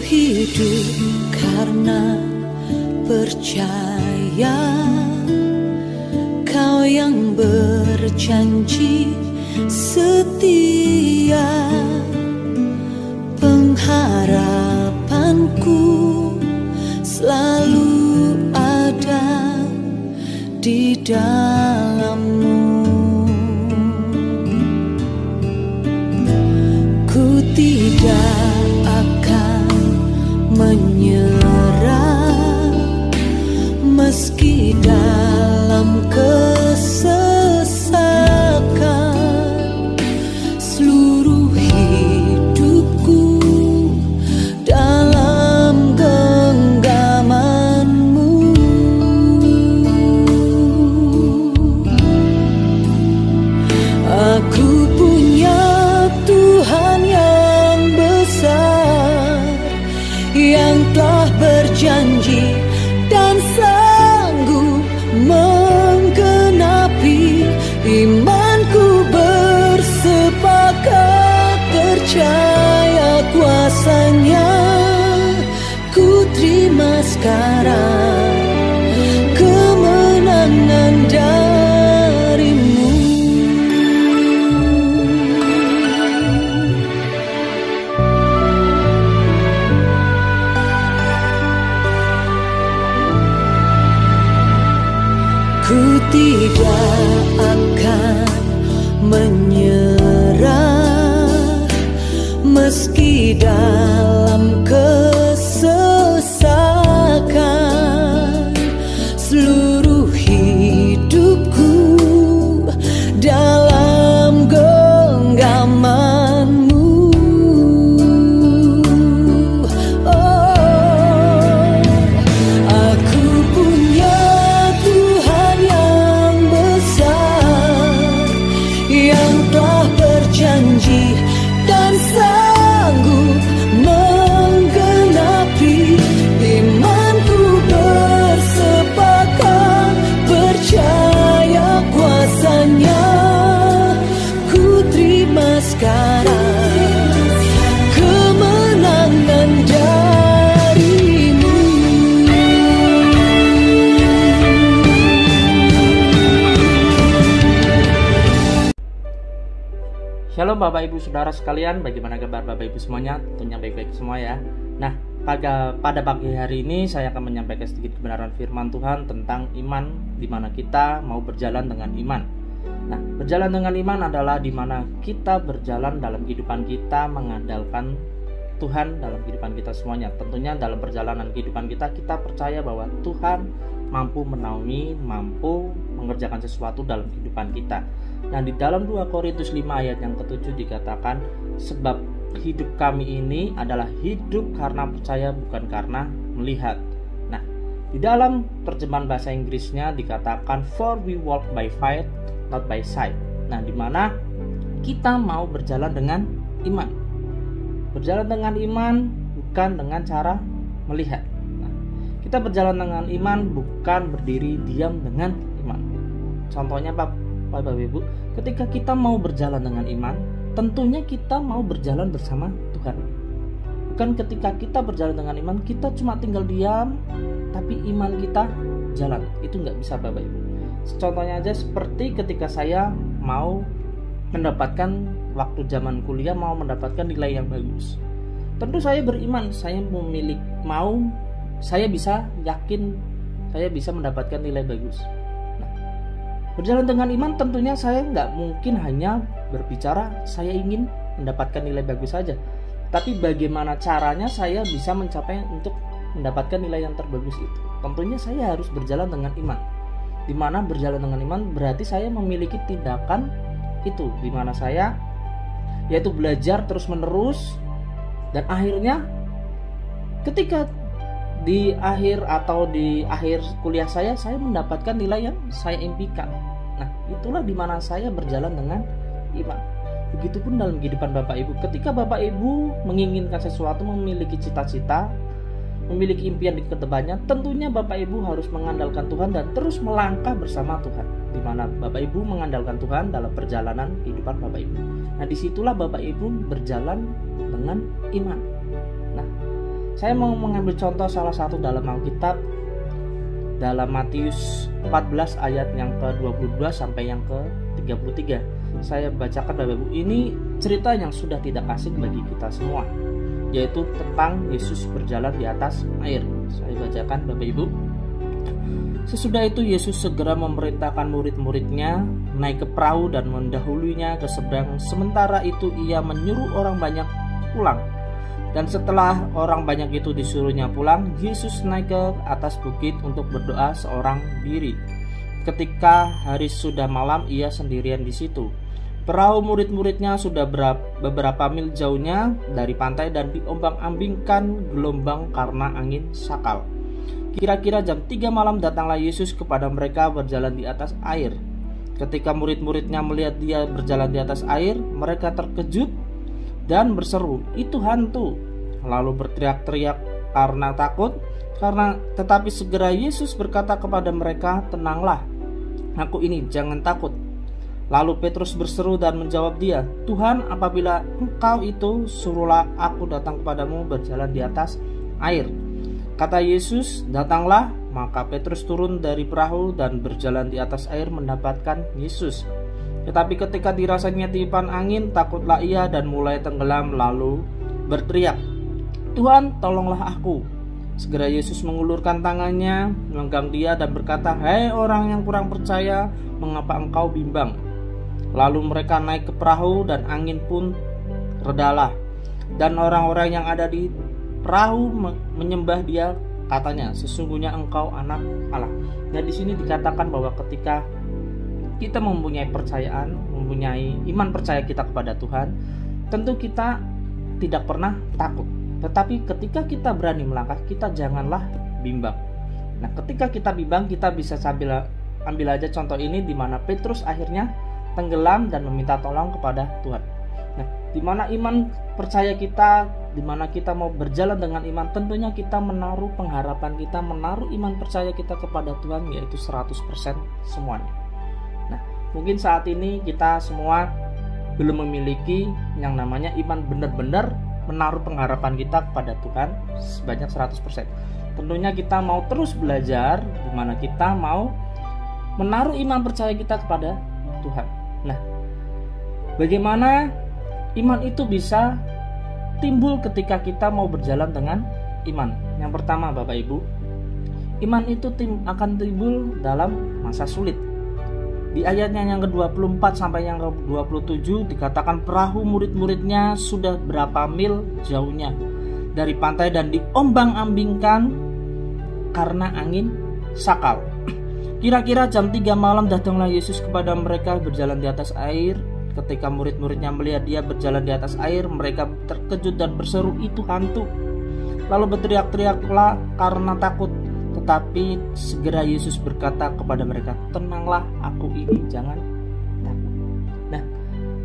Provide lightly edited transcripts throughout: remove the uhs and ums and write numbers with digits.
hidup karena percaya. Kau yang berjanji setia, pengharapanku selalu ada di dalam-Mu. Ku tidak akan menyerah meski dalam kesesakan. Seluruh hidupku dalam genggaman-Mu. Aku punya Tuhan yang besar, yang telah berjanji dan sanggup menggenapi. Imanku bersepakat percaya kuasa-Nya. Ku terima sekarang kemenangan dari-Mu. Ku tidak akan menyerah meski dalam kesesakan. Seluruh hidupku dalam genggaman-Mu. Oh, aku punya Tuhan yang besar, yang telah berjanji dan sanggup menggenapi. Imanku bersepakat percaya kuasa-Nya. Ku terima sekarang kemenangan dari-Mu. Shalom Bapak Ibu Saudara sekalian, bagaimana kabar Bapak Ibu semuanya? Tentunya baik-baik semua ya. Nah, pada pagi hari ini saya akan menyampaikan sedikit kebenaran firman Tuhan tentang iman, di mana kita mau berjalan dengan iman. Nah, berjalan dengan iman adalah di mana kita berjalan dalam kehidupan kita mengandalkan Tuhan dalam kehidupan kita semuanya. Tentunya dalam perjalanan kehidupan kita percaya bahwa Tuhan mampu menaungi, mampu mengerjakan sesuatu dalam kehidupan kita. Nah, di dalam 2 Korintus 5 ayat yang ke-7 dikatakan, sebab hidup kami ini adalah hidup karena percaya, bukan karena melihat. Nah, di dalam terjemahan bahasa Inggrisnya dikatakan, for we walk by faith, not by sight. Nah, di mana kita mau berjalan dengan iman. Berjalan dengan iman bukan dengan cara melihat. Nah, kita berjalan dengan iman bukan berdiri diam dengan iman. Contohnya Bapak Ibu, ketika kita mau berjalan dengan iman, tentunya kita mau berjalan bersama Tuhan. Bukan ketika kita berjalan dengan iman, kita cuma tinggal diam, tapi iman kita jalan. Itu nggak bisa Bapak Ibu. Contohnya aja seperti ketika saya mau mendapatkan waktu zaman kuliah, mau mendapatkan nilai yang bagus. Tentu saya beriman, saya bisa yakin saya bisa mendapatkan nilai bagus. Berjalan dengan iman tentunya saya nggak mungkin hanya berbicara saya ingin mendapatkan nilai bagus saja, tapi bagaimana caranya saya bisa mencapai untuk mendapatkan nilai yang terbagus itu. Tentunya saya harus berjalan dengan iman. Dimana berjalan dengan iman berarti saya memiliki tindakan itu, dimana saya yaitu belajar terus menerus, dan akhirnya ketika di akhir kuliah saya mendapatkan nilai yang saya impikan. Nah, itulah dimana saya berjalan dengan iman. Begitupun dalam kehidupan Bapak Ibu. Ketika Bapak Ibu menginginkan sesuatu, memiliki cita-cita, memiliki impian di kedepannya, tentunya Bapak Ibu harus mengandalkan Tuhan dan terus melangkah bersama Tuhan. Dimana Bapak Ibu mengandalkan Tuhan dalam perjalanan kehidupan Bapak Ibu. Nah, disitulah Bapak Ibu berjalan dengan iman. Nah, Saya mau mengambil contoh salah satu dalam Alkitab, dalam Matius 14 ayat yang ke-22 sampai yang ke-33. Saya bacakan Bapak Ibu, ini cerita yang sudah tidak asing bagi kita semua, yaitu tentang Yesus berjalan di atas air. Saya bacakan Bapak Ibu. Sesudah itu Yesus segera memerintahkan murid-muridnya naik ke perahu dan mendahulunya ke seberang. Sementara itu ia menyuruh orang banyak pulang. Dan setelah orang banyak itu disuruhnya pulang, Yesus naik ke atas bukit untuk berdoa seorang diri. Ketika hari sudah malam, ia sendirian di situ. Perahu murid-muridnya sudah beberapa mil jauhnya dari pantai dan diombang-ambingkan gelombang karena angin sakal. Kira-kira jam 3 malam datanglah Yesus kepada mereka berjalan di atas air. Ketika murid-muridnya melihat dia berjalan di atas air, mereka terkejut dan berseru, "Itu hantu!" Lalu berteriak-teriak karena takut. Tetapi segera Yesus berkata kepada mereka, "Tenanglah, aku ini, jangan takut." Lalu Petrus berseru dan menjawab dia, "Tuhan, apabila Engkau itu, suruhlah aku datang kepadamu berjalan di atas air." Kata Yesus, "Datanglah." Maka Petrus turun dari perahu dan berjalan di atas air mendapatkan Yesus. Tetapi ketika dirasanya tiupan angin, takutlah ia dan mulai tenggelam, lalu berteriak, "Tuhan, tolonglah aku." Segera Yesus mengulurkan tangannya, menggenggam dia dan berkata, "Hai orang yang kurang percaya, mengapa engkau bimbang?" Lalu mereka naik ke perahu dan angin pun redalah. Dan orang-orang yang ada di perahu menyembah dia, katanya, "Sesungguhnya engkau anak Allah." Nah, di sini dikatakan bahwa ketika kita mempunyai iman percaya kita kepada Tuhan, tentu kita tidak pernah takut. Tetapi ketika kita berani melangkah, kita janganlah bimbang. Nah, ketika kita bimbang, kita bisa ambil aja contoh ini, di mana Petrus akhirnya tenggelam dan meminta tolong kepada Tuhan. Nah, di mana iman percaya kita, di mana kita mau berjalan dengan iman, tentunya kita menaruh pengharapan kita, menaruh iman percaya kita kepada Tuhan, yaitu 100% semuanya. Nah, mungkin saat ini kita semua belum memiliki yang namanya iman benar-benar menaruh pengharapan kita kepada Tuhan sebanyak 100%. Tentunya kita mau terus belajar, di mana kita mau menaruh iman percaya kita kepada Tuhan. Nah, bagaimana iman itu bisa timbul ketika kita mau berjalan dengan iman? Yang pertama, Bapak Ibu, iman itu akan timbul dalam masa sulit. Di ayatnya yang ke-24 sampai yang ke-27 dikatakan perahu murid-muridnya sudah berapa mil jauhnya dari pantai dan diombang-ambingkan karena angin sakal. Kira-kira jam 3 malam datanglah Yesus kepada mereka berjalan di atas air. Ketika murid-muridnya melihat dia berjalan di atas air, mereka terkejut dan berseru, "Itu hantu!" Lalu berteriak-teriaklah karena takut. Tetapi segera Yesus berkata kepada mereka, "Tenanglah, aku ini, jangan takut." Nah,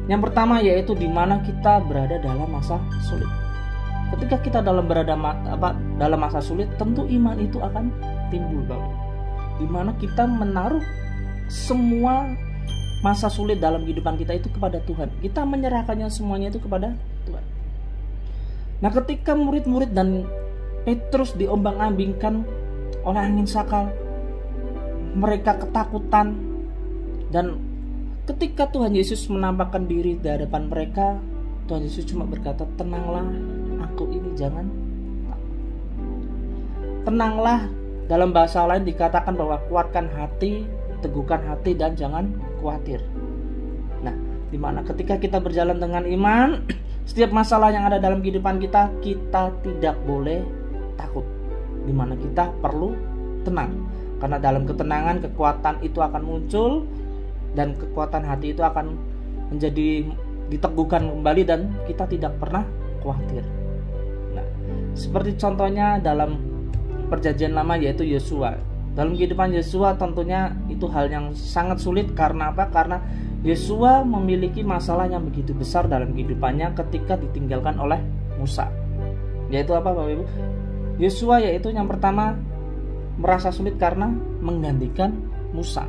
yang pertama yaitu di mana kita berada dalam masa sulit. Ketika kita dalam masa sulit, tentu iman itu akan timbul, Bapak. Di mana kita menaruh semua masa sulit dalam kehidupan kita itu kepada Tuhan. Kita menyerahkannya semuanya itu kepada Tuhan. Nah, ketika murid-murid dan Petrus diombang-ambingkan oleh angin sakal, mereka ketakutan, dan ketika Tuhan Yesus menampakkan diri di hadapan mereka, Tuhan Yesus cuma berkata, "Tenanglah, aku ini, jangan takut." Tenanglah dalam bahasa lain dikatakan bahwa kuatkan hati, teguhkan hati, dan jangan khawatir. Nah, dimana ketika kita berjalan dengan iman, setiap masalah yang ada dalam kehidupan kita, kita tidak boleh takut. Dimana kita perlu tenang, karena dalam ketenangan kekuatan itu akan muncul, dan kekuatan hati itu akan menjadi diteguhkan kembali, dan kita tidak pernah khawatir. Nah, seperti contohnya dalam perjanjian lama yaitu Yosua. Dalam kehidupan Yosua tentunya itu hal yang sangat sulit. Karena apa? Karena Yosua memiliki masalah yang begitu besar dalam kehidupannya ketika ditinggalkan oleh Musa. Yaitu apa, Bapak Ibu? Yosua yaitu yang pertama merasa sulit karena menggantikan Musa.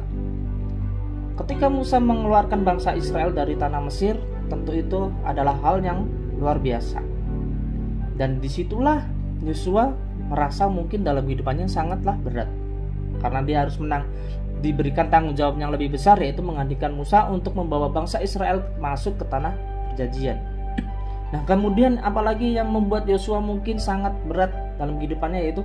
Ketika Musa mengeluarkan bangsa Israel dari tanah Mesir, tentu itu adalah hal yang luar biasa. Dan disitulah Yosua merasa mungkin dalam kehidupannya sangatlah berat, karena dia harus diberikan tanggung jawab yang lebih besar, yaitu menggantikan Musa untuk membawa bangsa Israel masuk ke tanah perjanjian. Nah, kemudian apalagi yang membuat Yosua mungkin sangat berat dalam kehidupannya, yaitu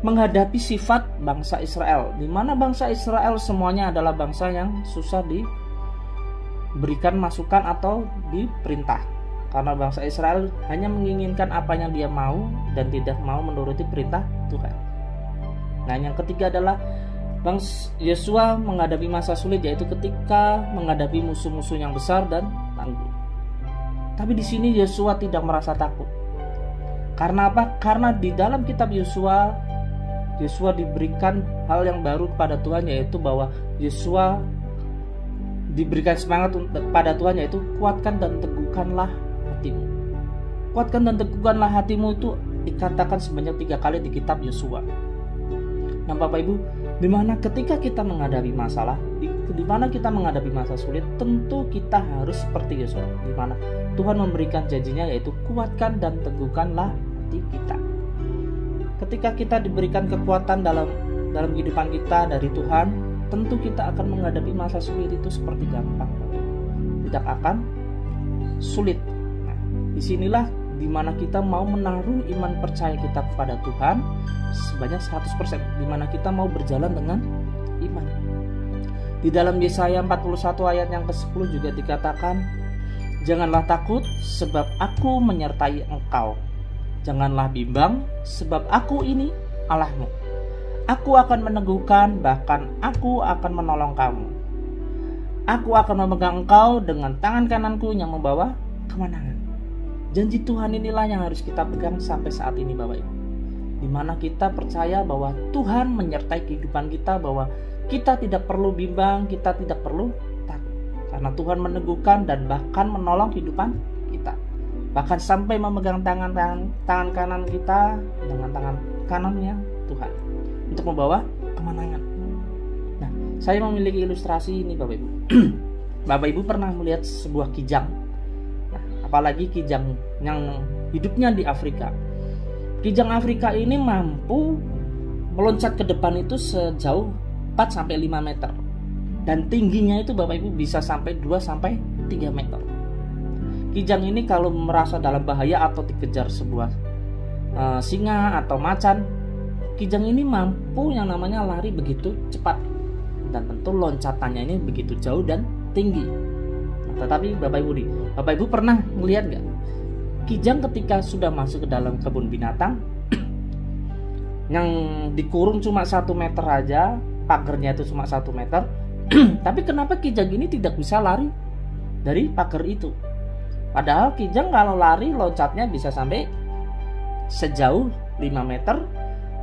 menghadapi sifat bangsa Israel, di mana bangsa Israel semuanya adalah bangsa yang susah diberikan masukan atau diperintah, karena bangsa Israel hanya menginginkan apa yang dia mau dan tidak mau menuruti perintah Tuhan. Nah, yang ketiga adalah Yosua menghadapi masa sulit, yaitu ketika menghadapi musuh-musuh yang besar dan tangguh. Tapi di sini Yosua tidak merasa takut. Karena apa? Karena di dalam kitab Yosua diberikan hal yang baru kepada Tuhan, yaitu bahwa Yosua diberikan semangat pada Tuhan, yaitu kuatkan dan teguhkanlah hatimu. Kuatkan dan teguhkanlah hatimu itu dikatakan sebanyak 3 kali di kitab Yosua. Nah, Bapak Ibu, di mana ketika kita menghadapi masalah, di mana kita menghadapi masa sulit, tentu kita harus seperti Yosua, di mana Tuhan memberikan janjinya, yaitu kuatkan dan teguhkanlah hati kita. Ketika kita diberikan kekuatan dalam kehidupan kita dari Tuhan, tentu kita akan menghadapi masa sulit itu seperti gampang, tidak akan sulit. Nah, disinilah dimana kita mau menaruh iman percaya kita kepada Tuhan sebanyak 100%, dimana kita mau berjalan dengan iman. Di dalam Yesaya 41 ayat yang ke-10 juga dikatakan, janganlah takut sebab aku menyertai engkau, janganlah bimbang sebab aku ini Allahmu, aku akan meneguhkan, bahkan aku akan menolong kamu, aku akan memegang engkau dengan tangan kananku yang membawa kemenangan. Janji Tuhan inilah yang harus kita pegang sampai saat ini, Bapak Ibu, dimana kita percaya bahwa Tuhan menyertai kehidupan kita, bahwa kita tidak perlu bimbang, kita tidak perlu takut, karena Tuhan meneguhkan dan bahkan menolong kehidupan kita, bahkan sampai memegang tangan kanan kita dengan tangan kanannya Tuhan untuk membawa kemenangan. Nah, saya memiliki ilustrasi ini, Bapak Ibu. Bapak Ibu pernah melihat sebuah kijang, apalagi kijang yang hidupnya di Afrika. Kijang Afrika ini mampu meloncat ke depan itu sejauh 4-5 meter, dan tingginya itu Bapak Ibu bisa sampai 2-3 meter. Kijang ini kalau merasa dalam bahaya atau dikejar sebuah singa atau macan, kijang ini mampu yang namanya lari begitu cepat, dan tentu loncatannya ini begitu jauh dan tinggi. Tetapi Bapak Ibu pernah melihat nggak kijang ketika sudah masuk ke dalam kebun binatang yang dikurung cuma 1 meter aja, pagarnya itu cuma 1 meter, tapi kenapa kijang ini tidak bisa lari dari pagar itu? Padahal kijang kalau lari loncatnya bisa sampai sejauh 5 meter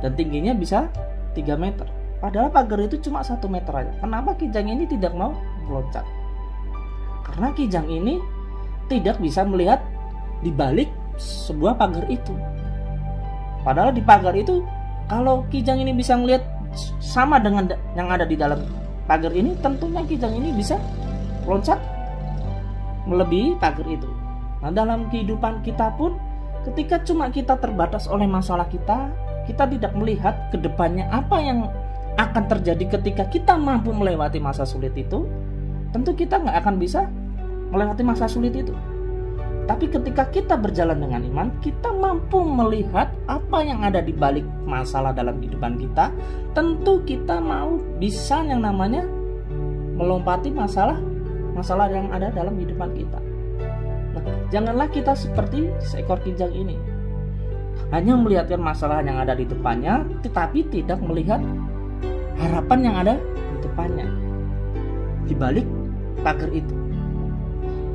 dan tingginya bisa 3 meter. Padahal pagar itu cuma 1 meter aja. Kenapa kijang ini tidak mau meloncat? Karena kijang ini tidak bisa melihat di balik sebuah pagar itu. Padahal di pagar itu, kalau kijang ini bisa melihat sama dengan yang ada di dalam pagar ini, tentunya kijang ini bisa loncat melebihi pagar itu. Nah, dalam kehidupan kita pun, ketika cuma kita terbatas oleh masalah kita tidak melihat ke depannya apa yang akan terjadi ketika kita mampu melewati masa sulit itu, tentu kita nggak akan bisa melewati masa sulit itu. Tapi ketika kita berjalan dengan iman, kita mampu melihat apa yang ada di balik masalah dalam kehidupan kita. Tentu kita mau bisa yang namanya melompati masalah yang ada dalam kehidupan kita. Nah, janganlah kita seperti seekor kijang ini, hanya melihatkan masalah yang ada di depannya, tetapi tidak melihat harapan yang ada di depannya, di balik pagar itu.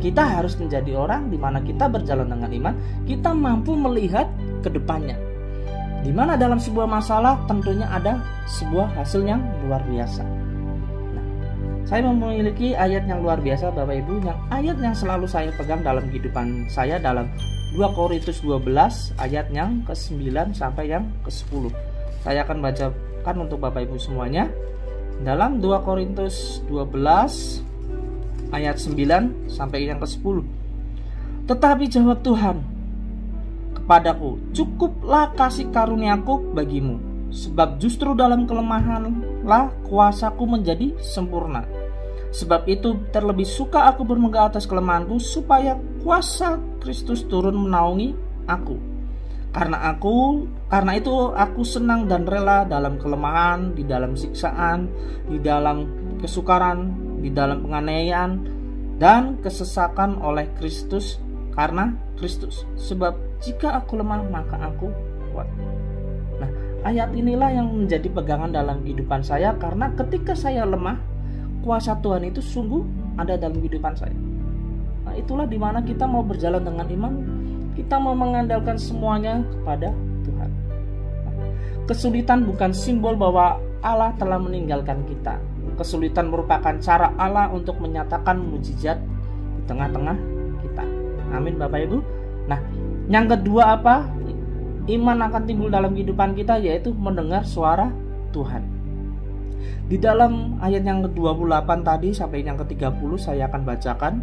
Kita harus menjadi orang di mana kita berjalan dengan iman, kita mampu melihat ke depannya, di mana dalam sebuah masalah tentunya ada sebuah hasil yang luar biasa. Nah, saya memiliki ayat yang luar biasa, Bapak Ibu, ayat yang selalu saya pegang dalam kehidupan saya, dalam 2 Korintus 12 ayat yang ke-9 sampai yang ke-10. Saya akan bacakan untuk Bapak Ibu semuanya. Dalam 2 Korintus 12 ayat 9 sampai yang ke-10. Tetapi jawab Tuhan kepadaku, cukuplah kasih karuniaku bagimu, sebab justru dalam kelemahanlah kuasaku menjadi sempurna. Sebab itu terlebih suka aku bermegah atas kelemahanku, supaya kuasa Kristus turun menaungi aku. Karena itu aku senang dan rela dalam kelemahan, di dalam siksaan, di dalam kesukaran, di dalam penganiayaan dan kesesakan oleh Kristus, karena Kristus. Sebab jika aku lemah, maka aku kuat. Nah, ayat inilah yang menjadi pegangan dalam kehidupan saya, karena ketika saya lemah, kuasa Tuhan itu sungguh ada dalam kehidupan saya. Nah, itulah dimana kita mau berjalan dengan iman. Kita mau mengandalkan semuanya kepada Tuhan. Kesulitan bukan simbol bahwa Allah telah meninggalkan kita. Kesulitan merupakan cara Allah untuk menyatakan mukjizat di tengah-tengah kita. Amin Bapak Ibu. Nah, yang kedua apa? Iman akan timbul dalam kehidupan kita, yaitu mendengar suara Tuhan. Di dalam ayat yang ke-28 tadi sampai yang ke-30 saya akan bacakan.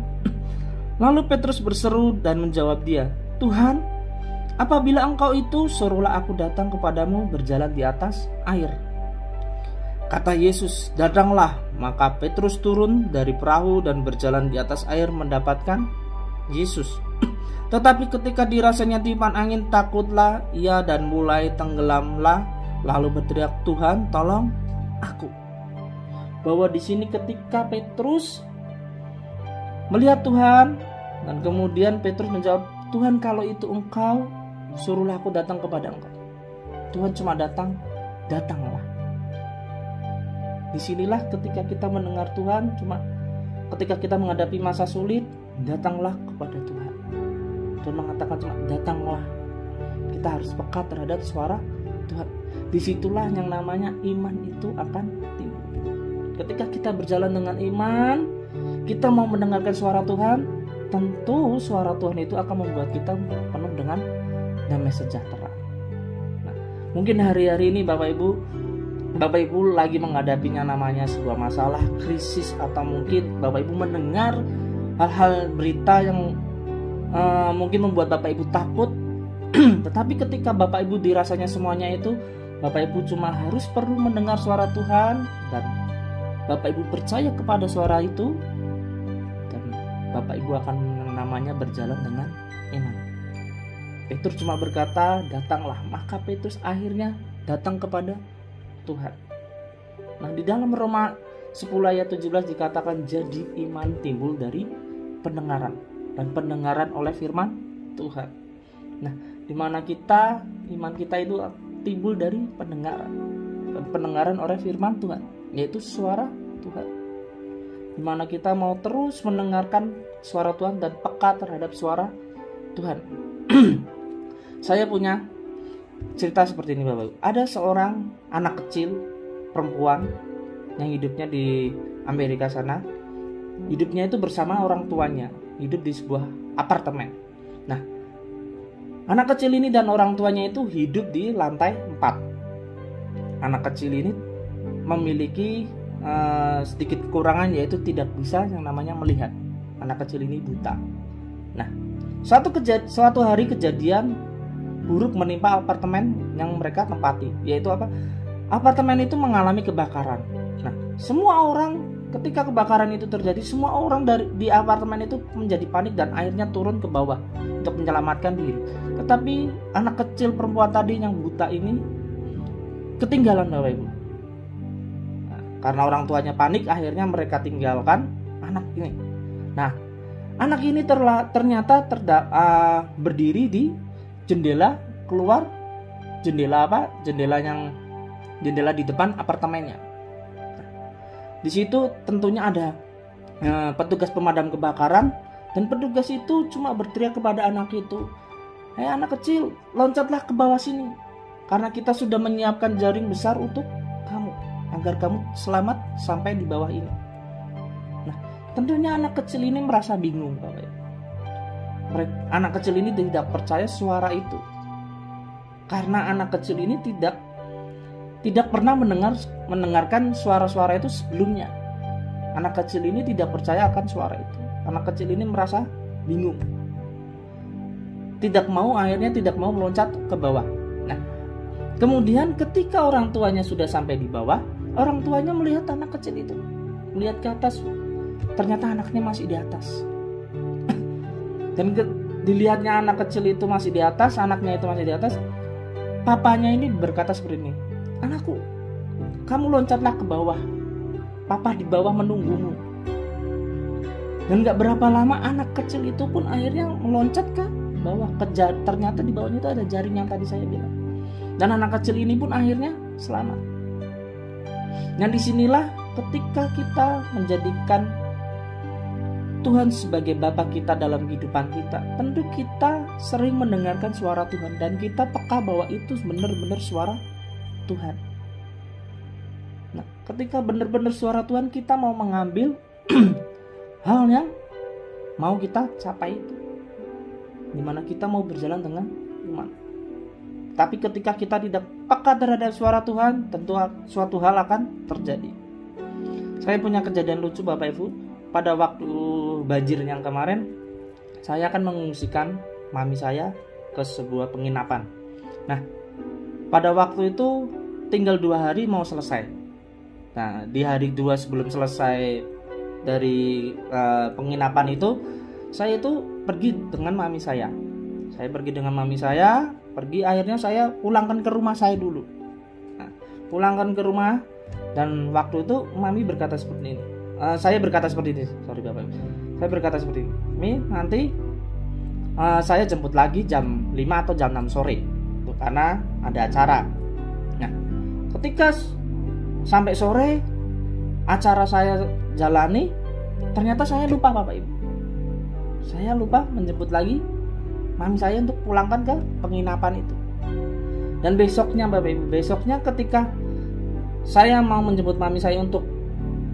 Lalu Petrus berseru dan menjawab dia, Tuhan, apabila engkau itu, suruhlah aku datang kepadamu berjalan di atas air. Kata Yesus, datanglah. Maka Petrus turun dari perahu dan berjalan di atas air mendapatkan Yesus. Tetapi ketika dirasanya tiupan angin, takutlah ia dan mulai tenggelamlah, lalu berteriak, Tuhan, tolong aku. Bahwa di sini ketika Petrus melihat Tuhan, dan kemudian Petrus menjawab, Tuhan, kalau itu engkau, suruhlah aku datang kepada engkau. Tuhan cuma datang, datanglah. Disinilah ketika kita mendengar Tuhan, cuma ketika kita menghadapi masa sulit, datanglah kepada Tuhan. Tuhan mengatakan cuma datanglah. Kita harus peka terhadap suara Tuhan. Disitulah yang namanya iman itu akan timbul. Ketika kita berjalan dengan iman, kita mau mendengarkan suara Tuhan, tentu suara Tuhan itu akan membuat kita penuh dengan damai sejahtera. Nah, mungkin hari-hari ini Bapak Ibu lagi menghadapinya namanya sebuah masalah, krisis, atau mungkin Bapak Ibu mendengar hal-hal berita yang mungkin membuat Bapak Ibu takut. Tetapi ketika Bapak Ibu dirasanya semuanya itu, Bapak Ibu cuma harus perlu mendengar suara Tuhan, dan Bapak Ibu percaya kepada suara itu, Bapak Ibu akan namanya berjalan dengan iman. Petrus cuma berkata, datanglah. Maka Petrus akhirnya datang kepada Tuhan. Nah, di dalam Roma 10 ayat 17 dikatakan, jadi iman timbul dari pendengaran, dan pendengaran oleh firman Tuhan. Nah, di mana iman kita itu timbul dari pendengaran, dan pendengaran oleh firman Tuhan, yaitu suara Tuhan. Dimana kita mau terus mendengarkan suara Tuhan dan peka terhadap suara Tuhan. Saya punya cerita seperti ini Bapak. Ada seorang anak kecil perempuan yang hidupnya di Amerika sana. Hidupnya itu bersama orang tuanya, hidup di sebuah apartemen. Nah, anak kecil ini dan orang tuanya itu hidup di lantai 4. Anak kecil ini memiliki sedikit kekurangan, yaitu tidak bisa yang namanya melihat. Anak kecil ini buta. Nah, suatu hari kejadian buruk menimpa apartemen yang mereka tempati, yaitu apa? Apartemen itu mengalami kebakaran. Nah, semua orang ketika kebakaran itu terjadi, semua orang di apartemen itu menjadi panik dan akhirnya turun ke bawah untuk menyelamatkan diri. Tetapi anak kecil perempuan tadi yang buta ini ketinggalan Bapak Ibu. Karena orang tuanya panik, akhirnya mereka tinggalkan anak ini. Nah, anak ini ternyata berdiri di jendela keluar, jendela di depan apartemennya. Di situ tentunya ada petugas pemadam kebakaran, dan petugas itu cuma berteriak kepada anak itu, "Hei anak kecil, loncatlah ke bawah sini, karena kita sudah menyiapkan jaring besar untuk kamu, agar kamu selamat sampai di bawah ini." Nah, tentunya anak kecil ini merasa bingung, Bapak. Anak kecil ini tidak percaya suara itu, karena anak kecil ini tidak pernah mendengarkan suara-suara itu sebelumnya. Anak kecil ini tidak percaya akan suara itu. Anak kecil ini merasa bingung. akhirnya tidak mau meloncat ke bawah. Nah, kemudian ketika orang tuanya sudah sampai di bawah, orang tuanya melihat anak kecil itu, melihat ke atas, ternyata anaknya masih di atas. Dan dilihatnya anak kecil itu masih di atas, anaknya itu masih di atas. Papanya ini berkata seperti ini, "Anakku, kamu loncatlah ke bawah. Papa di bawah menunggumu." Dan gak berapa lama anak kecil itu pun akhirnya meloncat ke bawah. Ternyata di bawahnya itu ada jaring yang tadi saya bilang. Dan anak kecil ini pun akhirnya selamat. Nah, disinilah ketika kita menjadikan Tuhan sebagai Bapa kita dalam kehidupan kita, tentu kita sering mendengarkan suara Tuhan dan kita peka bahwa itu benar-benar suara Tuhan. Nah, ketika benar-benar suara Tuhan, kita mau mengambil hal yang mau kita capai itu, dimana kita mau berjalan dengan iman. Tapi ketika kita tidak peka terhadap suara Tuhan, tentu suatu hal akan terjadi. Saya punya kejadian lucu Bapak Ibu. Pada waktu banjir yang kemarin, saya akan mengungsikan mami saya ke sebuah penginapan. Nah, pada waktu itu tinggal 2 hari mau selesai. Nah, di hari 2 sebelum selesai dari penginapan itu, saya itu pergi dengan mami saya. Akhirnya saya pulangkan ke rumah saya dulu. Nah, pulangkan ke rumah, dan waktu itu mami berkata seperti ini. Saya berkata seperti ini, "Mi, nanti saya jemput lagi jam 5 atau jam 6 sore tuh, karena ada acara." Nah, ketika sampai sore acara saya jalani, ternyata saya lupa Bapak Ibu. Saya lupa menjemput lagi mami saya untuk pulangkan ke penginapan itu. Dan besoknya Bapak Ibu, ketika saya mau menjemput mami saya untuk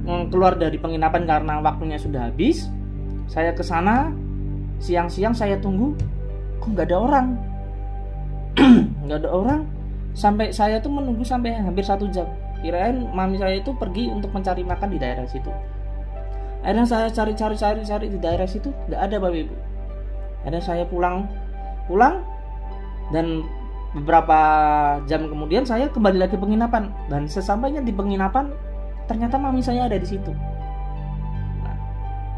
keluar dari penginapan karena waktunya sudah habis, saya ke sana siang-siang, saya tunggu, kok nggak ada orang. Sampai saya tuh menunggu sampai hampir 1 jam. Kirain mami saya itu pergi untuk mencari makan di daerah situ. Akhirnya saya cari di daerah situ, nggak ada Bapak Ibu. Akhirnya saya pulang, dan beberapa jam kemudian saya kembali lagi ke penginapan. Dan sesampainya di penginapan, ternyata mami saya ada di situ. Nah,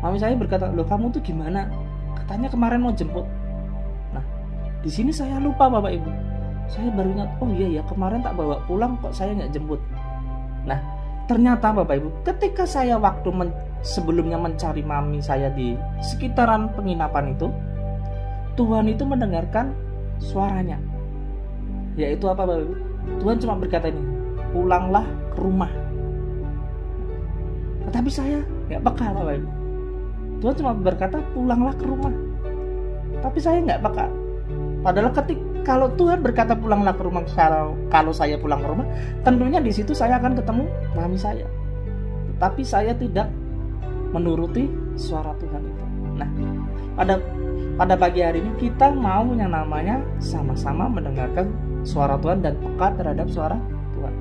mami saya berkata, "Loh, kamu tuh gimana? Katanya kemarin mau jemput." Nah, di sini saya lupa Bapak Ibu. Saya baru ingat, oh iya ya, kemarin tak bawa pulang kok saya nggak jemput. Nah, ternyata Bapak Ibu, ketika saya waktu sebelumnya mencari mami saya di sekitaran penginapan itu, Tuhan itu mendengarkan suaranya. Yaitu apa Bapak Ibu? Tuhan cuma berkata ini, "Pulanglah ke rumah." Tetapi saya nggak peka Bapak Ibu. Tuhan cuma berkata pulanglah ke rumah, tapi saya nggak peka. Padahal kalau Tuhan berkata pulanglah ke rumah, kalau saya pulang ke rumah, tentunya di situ saya akan ketemu mami saya. Tapi saya tidak menuruti suara Tuhan itu. Nah, pada pagi hari ini kita mau yang namanya sama-sama mendengarkan suara Tuhan dan peka terhadap suara Tuhan.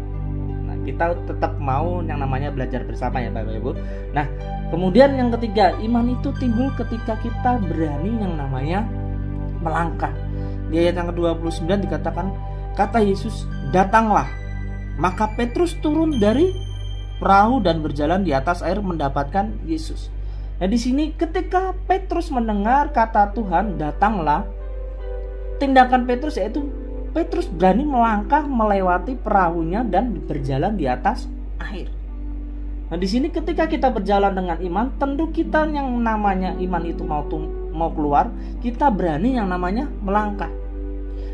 Kita tetap mau yang namanya belajar bersama ya Bapak Ibu. Nah, kemudian yang ketiga, iman itu timbul ketika kita berani yang namanya melangkah. Di ayat yang ke-29 dikatakan, kata Yesus, "Datanglah." Maka Petrus turun dari perahu dan berjalan di atas air mendapatkan Yesus. Nah, di sini ketika Petrus mendengar kata Tuhan, "Datanglah," tindakan Petrus yaitu Petrus berani melangkah melewati perahunya dan berjalan di atas air. Nah, di sini ketika kita berjalan dengan iman, tentu kita yang namanya iman itu mau keluar, kita berani yang namanya melangkah.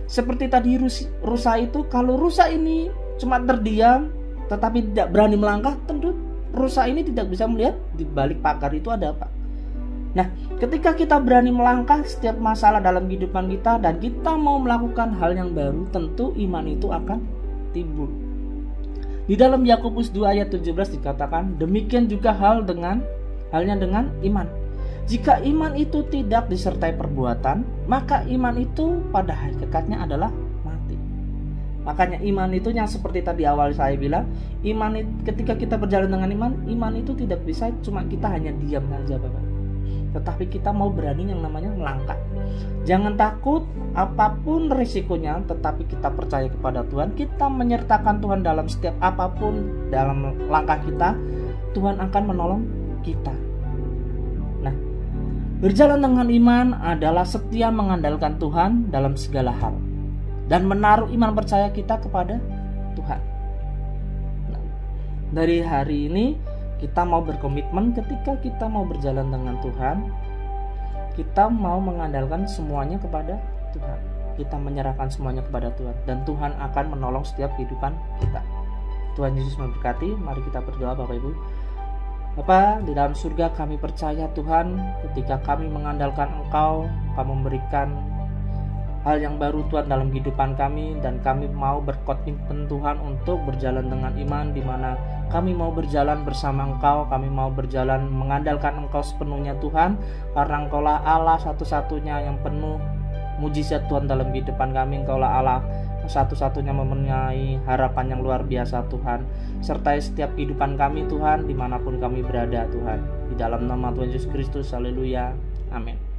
Seperti tadi rusa itu, kalau rusa ini cuma terdiam tetapi tidak berani melangkah, tentu rusa ini tidak bisa melihat di balik pagar itu ada apa. Nah, ketika kita berani melangkah setiap masalah dalam kehidupan kita dan kita mau melakukan hal yang baru, tentu iman itu akan timbul. Di dalam Yakobus 2 ayat 17 dikatakan, "Demikian juga halnya dengan iman. Jika iman itu tidak disertai perbuatan, maka iman itu pada hakikatnya adalah mati." Makanya iman itu yang seperti tadi awal saya bilang, ketika kita berjalan dengan iman itu tidak bisa cuma kita hanya diam saja Bapak. tetapi kita mau berani yang namanya melangkah. Jangan takut apapun risikonya, tetapi kita percaya kepada Tuhan. Kita menyertakan Tuhan dalam setiap apapun dalam langkah kita. Tuhan akan menolong kita. Nah, berjalan dengan iman adalah setia mengandalkan Tuhan dalam segala hal dan menaruh iman percaya kita kepada Tuhan. Nah, dari hari ini kita mau berkomitmen ketika kita mau berjalan dengan Tuhan, kita mau mengandalkan semuanya kepada Tuhan. Kita menyerahkan semuanya kepada Tuhan dan Tuhan akan menolong setiap kehidupan kita. Tuhan Yesus memberkati. Mari kita berdoa Bapak Ibu. Bapa di dalam surga, kami percaya Tuhan, ketika kami mengandalkan Engkau, Engkau memberikan hal yang baru Tuhan dalam kehidupan kami, dan kami mau berkomitmen Tuhan untuk berjalan dengan iman, di mana kami mau berjalan bersama Engkau, kami mau berjalan mengandalkan Engkau sepenuhnya Tuhan, karena Engkaulah Allah satu-satunya yang penuh mujizat Tuhan dalam kehidupan kami. Engkaulah Allah satu-satunya mempunyai harapan yang luar biasa Tuhan. Sertai setiap kehidupan kami Tuhan, dimanapun kami berada Tuhan. Di dalam nama Tuhan Yesus Kristus, haleluya, amin.